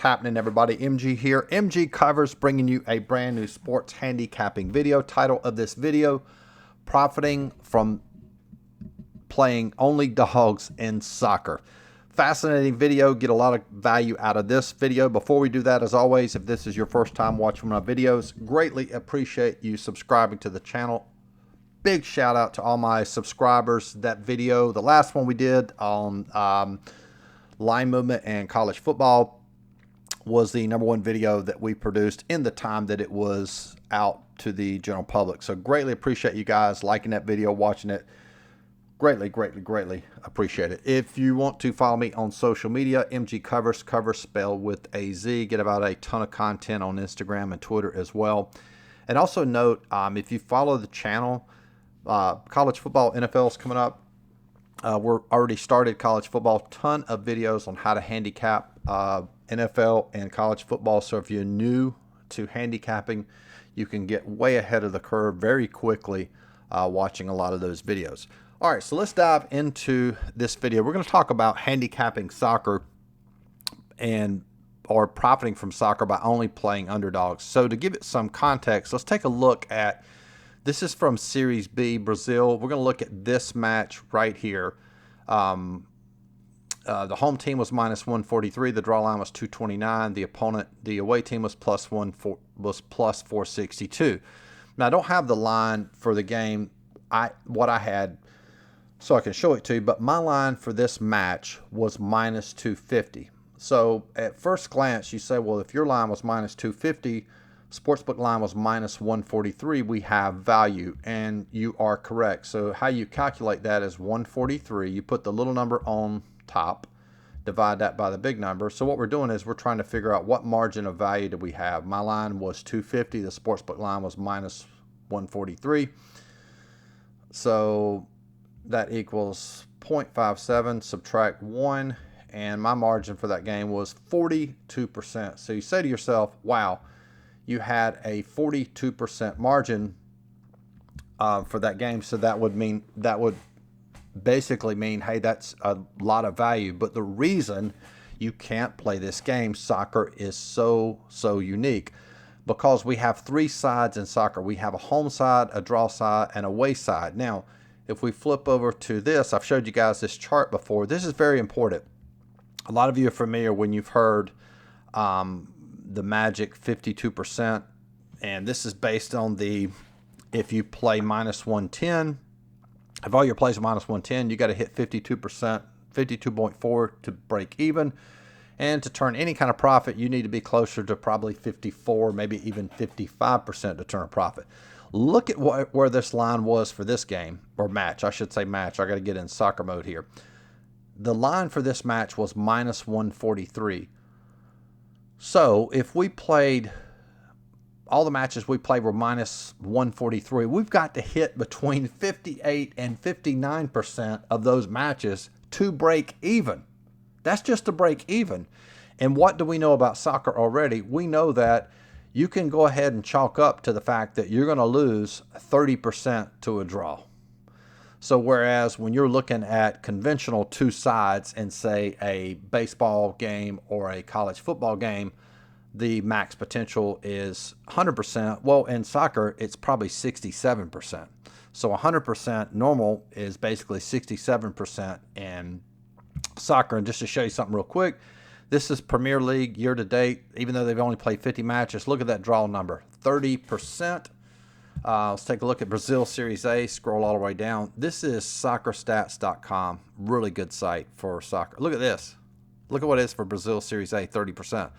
happening, everybody? MG here. MGCovers bringing you a brand new sports handicapping video. Title of this video, Profiting from Playing Only Dogs in Soccer. Fascinating video. Get a lot of value out of this video. Before we do that, as always, if this is your first time watching my videos, greatly appreciate you subscribing to the channel. Big shout out to all my subscribers. That video, the last one we did on line movement and college football, was the #1 video that we produced in the time that it was out to the general public. So greatly appreciate you guys liking that video, watching it. Greatly appreciate it. If you want to follow me on social media, MGCovers, cover spelled with a Z. Get about a ton of content on Instagram and Twitter as well. And also note, if you follow the channel, college football, NFL is coming up. We're already started college football. Ton of videos on how to handicap NFL and college football. So if you're new to handicapping, you can get way ahead of the curve very quickly watching a lot of those videos. All right, so let's dive into this video. We're going to talk about handicapping soccer or profiting from soccer by only playing underdogs. So to give it some context, let's take a look at, this is from Series B, Brazil. We're going to look at this match right here. The home team was -143. The draw line was 229. The opponent, the away team, was plus 462. Now I don't have the line for the game. What I had, so I can show it to you. But my line for this match was -250. So at first glance, you say, well, if your line was -250, sportsbook line was -143, we have value, and you are correct. So how you calculate that is 143. You put the little number on top, divide that by the big number. So what we're doing is we're trying to figure out what margin of value do we have. My line was 250. The sportsbook line was -143. So that equals 0.57, subtract 1, and my margin for that game was 42%. So you say to yourself, wow, you had a 42% margin for that game. So that would basically mean, hey, that's a lot of value. But the reason you can't play this game, soccer is so unique, because we have three sides in soccer. We have a home side, a draw side, and a away side. Now, if we flip over to this, I've showed you guys this chart before. This is very important. A lot of you are familiar when you've heard the magic 52%, and this is based on if you play -110, if all your plays are -110, you got to hit 52%, 52.4 to break even, and to turn any kind of profit, you need to be closer to probably 54, maybe even 55% to turn a profit. Look at where this line was for this game, or match, I should say match. I got to get in soccer mode here. The line for this match was -143. So if we played, all the matches we played were -143, we've got to hit between 58 and 59% of those matches to break even. That's just to break even. And what do we know about soccer already? We know that you can go ahead and chalk up to the fact that you're going to lose 30% to a draw. So whereas when you're looking at conventional two sides in, say, a baseball game or a college football game, the max potential is 100%. Well, in soccer, it's probably 67%. So 100% normal is basically 67% in soccer. And just to show you something real quick, this is Premier League year to date. Even though they've only played 50 matches, look at that draw number, 30%. Let's take a look at Brazil Series A. Scroll all the way down. This is soccerstats.com. Really good site for soccer. Look at this. Look at what it is for Brazil Series A, 30%.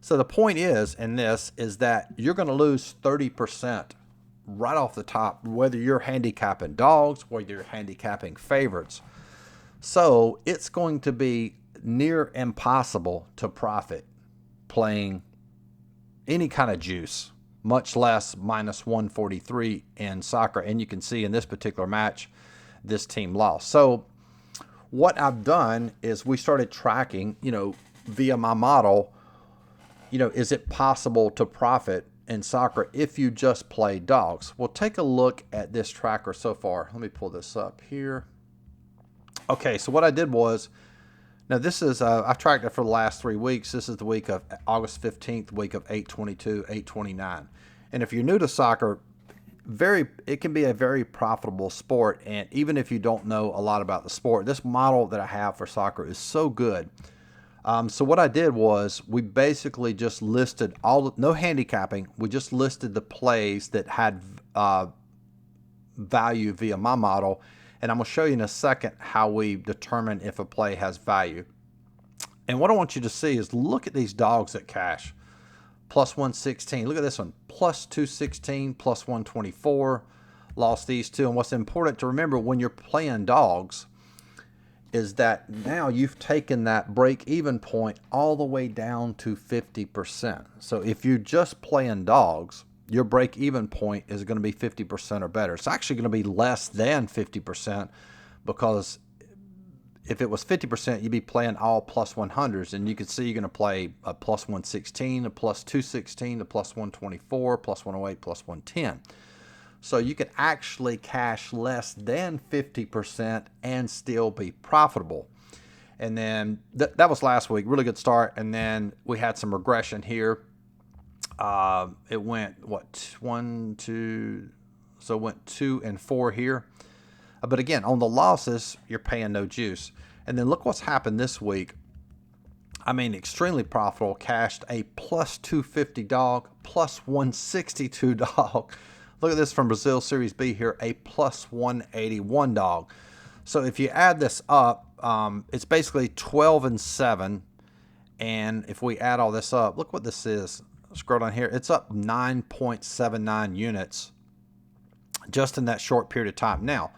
So the point is, in this, is that you're going to lose 30% right off the top, whether you're handicapping dogs, whether you're handicapping favorites. So it's going to be near impossible to profit playing any kind of juice, much less -143 in soccer. And you can see in this particular match, this team lost. So what I've done is we started tracking, via my model, is it possible to profit in soccer if you just play dogs? Well, take a look at this tracker so far. Let me pull this up here. Okay, so what I did was Now this is, I've tracked it for the last 3 weeks. This is the week of August 15th, week of 8/22, 8/29. And if you're new to soccer, it can be a very profitable sport. And even if you don't know a lot about the sport, this model that I have for soccer is so good. So what I did was we basically just listed no handicapping. We just listed the plays that had value via my model. And I'm going to show you in a second how we determine if a play has value. And what I want you to see is look at these dogs at cash. Plus 116. Look at this one. Plus 216, plus 124. Lost these two. And what's important to remember when you're playing dogs is that now you've taken that break-even point all the way down to 50%. So if you're just playing dogs, your break-even point is going to be 50% or better. It's actually going to be less than 50% because if it was 50%, you'd be playing all plus 100s, and you can see you're going to play a plus 116, a plus 216, a plus 124, plus 108, plus 110. So you can actually cash less than 50% and still be profitable. And then that was last week, really good start. And then we had some regression here. It went, 1, 2, so it went 2 and 4 here. But again, on the losses, you're paying no juice. And then look what's happened this week. I mean, extremely profitable. Cashed a plus 250 dog, plus 162 dog. Look at this from Brazil Series B here, a plus 181 dog. So if you add this up, it's basically 12 and 7. And if we add all this up, look what this is. Scroll down here. It's up 9.79 units just in that short period of time. Now,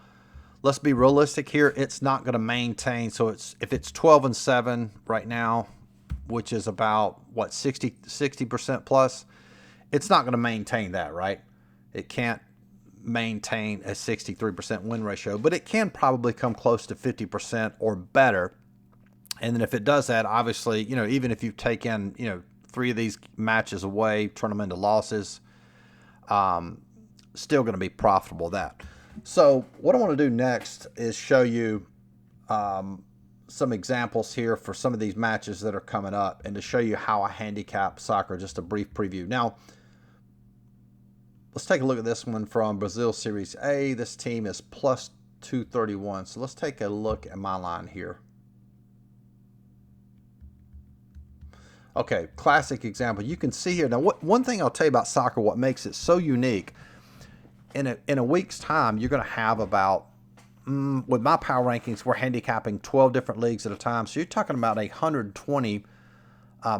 let's be realistic here. It's not going to maintain. So if it's 12 and 7 right now, which is about 60% plus, it's not going to maintain that, right? It can't maintain a 63% win ratio, but it can probably come close to 50% or better. And then if it does that, obviously, even if you take in, 3 of these matches away, turn them into losses, still going to be profitable that. So what I want to do next is show you some examples here for some of these matches that are coming up and to show you how I handicap soccer, just a brief preview. Now, let's take a look at this one from Brazil Series A. This team is plus 231. So let's take a look at my line here. Okay, classic example. You can see here. Now, one thing I'll tell you about soccer, what makes it so unique, in a week's time, you're going to have about, with my power rankings, we're handicapping 12 different leagues at a time. So you're talking about 120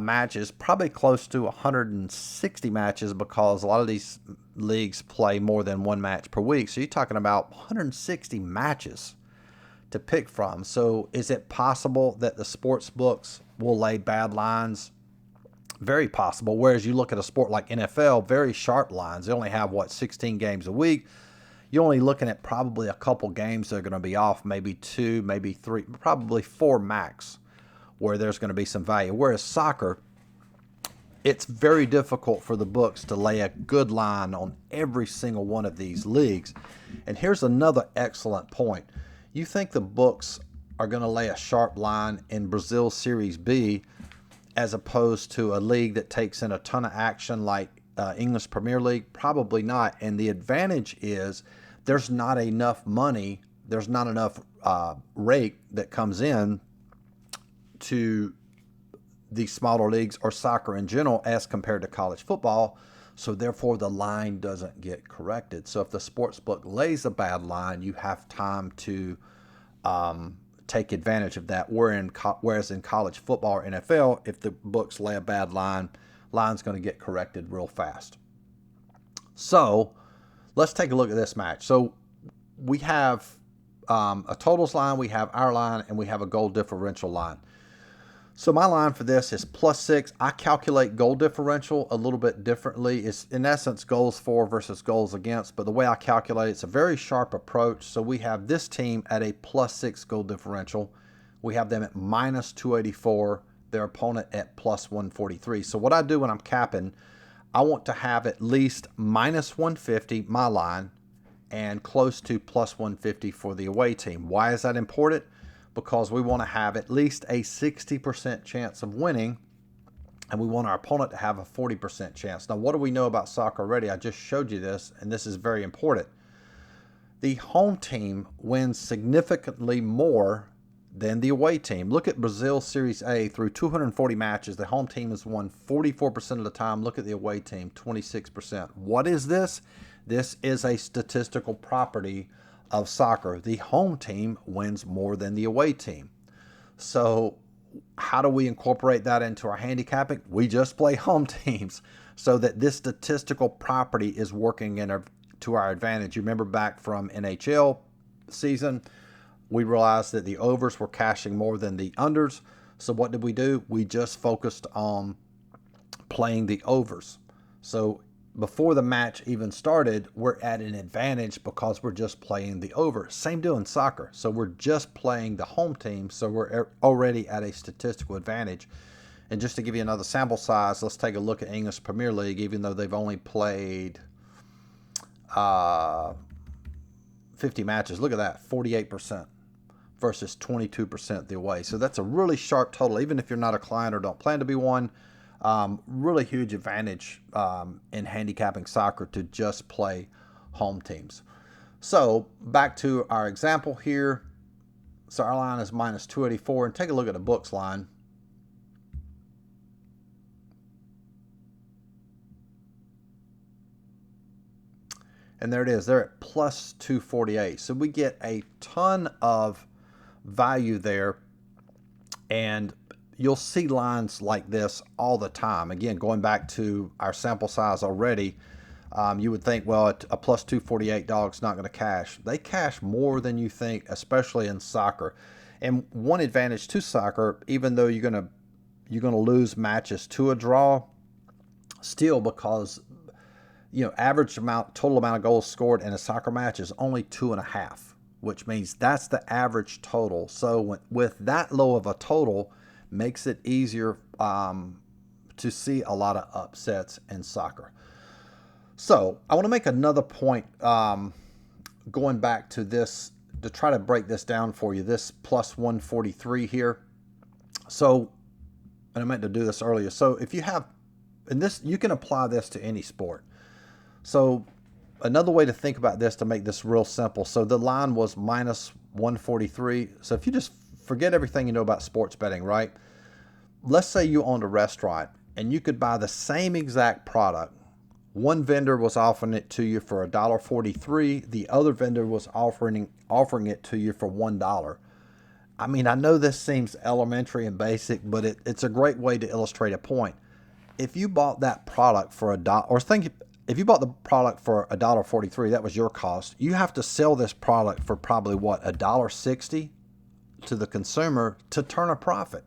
matches, probably close to 160 matches because a lot of these leagues play more than one match per week. So you're talking about 160 matches to pick from. So is it possible that the sports books will lay bad lines? Very possible. Whereas you look at a sport like NFL, very sharp lines. They only have 16 games a week. You're only looking at probably a couple games that are going to be off, maybe 2, maybe 3, probably 4 max, where there's going to be some value. Whereas soccer, it's very difficult for the books to lay a good line on every single one of these leagues. And here's another excellent point. You think the books are going to lay a sharp line in Brazil Series B as opposed to a league that takes in a ton of action like English Premier League? Probably not. And the advantage is there's not enough money, there's not enough rake that comes in to these smaller leagues or soccer in general as compared to college football. So therefore the line doesn't get corrected. So if the sports book lays a bad line, you have time to take advantage of that. Whereas in college football or NFL, if the books lay a bad line, line's going to get corrected real fast. So let's take a look at this match. So we have a totals line, we have our line, and we have a goal differential line. So my line for this is +6. I calculate goal differential a little bit differently. It's in essence goals for versus goals against, but the way I calculate it's a very sharp approach. So we have this team at a +6 goal differential. We have them at -284, their opponent at +143. So what I do when I'm capping, I want to have at least -150, my line, and close to +150 for the away team. Why is that important? because we want to have at least a 60% chance of winning, and we want our opponent to have a 40% chance. Now, what do we know about soccer already? I just showed you this, and this is very important. The home team wins significantly more than the away team. Look at Brazil Series A. Through 240 matches, the home team has won 44% of the time. Look at the away team, 26%. What is this? This is a statistical property of soccer. The home team wins more than the away team. So how do we incorporate that into our handicapping? We just play home teams so that this statistical property is working to our advantage. You remember back from NHL season, we realized that the overs were cashing more than the unders. So what did we do? We just focused on playing the overs. So before the match even started, we're at an advantage because we're just playing the over. Same deal in soccer. So we're just playing the home team, so we're already at a statistical advantage. And just to give you another sample size, let's take a look at English Premier League, even though they've only played 50 matches. Look at that, 48% versus 22% the away. So that's a really sharp total, even if you're not a client or don't plan to be one. Really huge advantage in handicapping soccer to just play home teams. So back to our example here. So our line is minus 284, and take a look at the books line. And there it is. They're at plus 248. So we get a ton of value there. And you'll see lines like this all the time. Again, going back to our sample size already, you would think, well, a plus 248 dog's not going to cash. They cash more than you think, especially in soccer. And one advantage to soccer, even though you're going to lose matches to a draw, still, because total amount of goals scored in a soccer match is only 2.5, which means that's the average total. So with that low of a total, makes it easier to see a lot of upsets in soccer. So I want to make another point going back to this to try to break this down for you, this plus 143 here. So, and I meant to do this earlier. So if you have, and this, you can apply this to any sport. So another way to think about this to make this real simple. So the line was minus 143. So if you just forget everything you know about sports betting, right? Let's say you owned a restaurant and you could buy the same exact product. One vendor was offering it to you for $1.43. The other vendor was offering it to you for $1. I mean, I know this seems elementary and basic, but it's a great way to illustrate a point. If you bought that product for $1, or if you bought the product for $1.43, that was your cost. You have to sell this product for probably what, $1.60 to the consumer to turn a profit.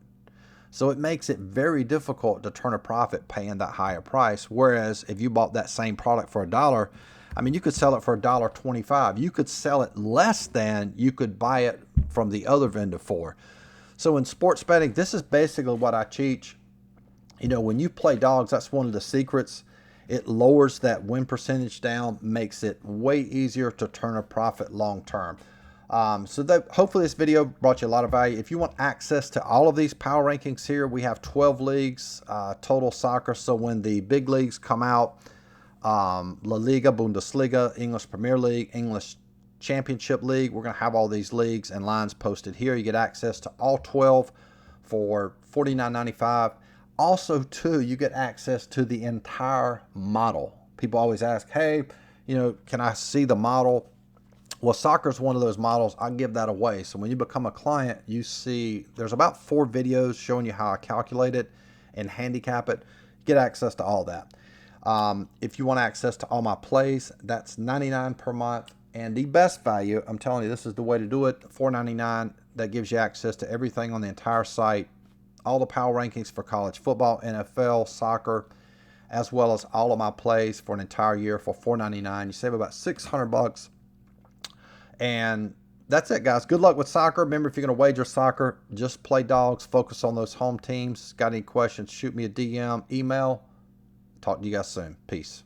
So it makes it very difficult to turn a profit paying that higher price. Whereas if you bought that same product for $1, I mean, you could sell it for $1.25. You could sell it less than you could buy it from the other vendor for. So in sports betting, this is basically what I teach. When you play dogs, that's one of the secrets. It lowers that win percentage down, makes it way easier to turn a profit long term. Hopefully this video brought you a lot of value. If you want access to all of these power rankings here, we have 12 leagues, total soccer. So when the big leagues come out, La Liga, Bundesliga, English Premier League, English Championship League, we're going to have all these leagues and lines posted here. You get access to all 12 for $49.95. Also, too, you get access to the entire model. People always ask, hey, can I see the model? Well, soccer is one of those models. I give that away. So when you become a client, you see there's about 4 videos showing you how I calculate it and handicap it. Get access to all that. If you want access to all my plays, that's $99 per month. And the best value, I'm telling you, this is the way to do it, $4.99. That gives you access to everything on the entire site, all the power rankings for college football, NFL, soccer, as well as all of my plays for an entire year for $4.99. You save about $600. And that's it, guys. Good luck with soccer. Remember, if you're going to wager soccer, just play dogs. Focus on those home teams. Got any questions, shoot me a DM, email. Talk to you guys soon. Peace.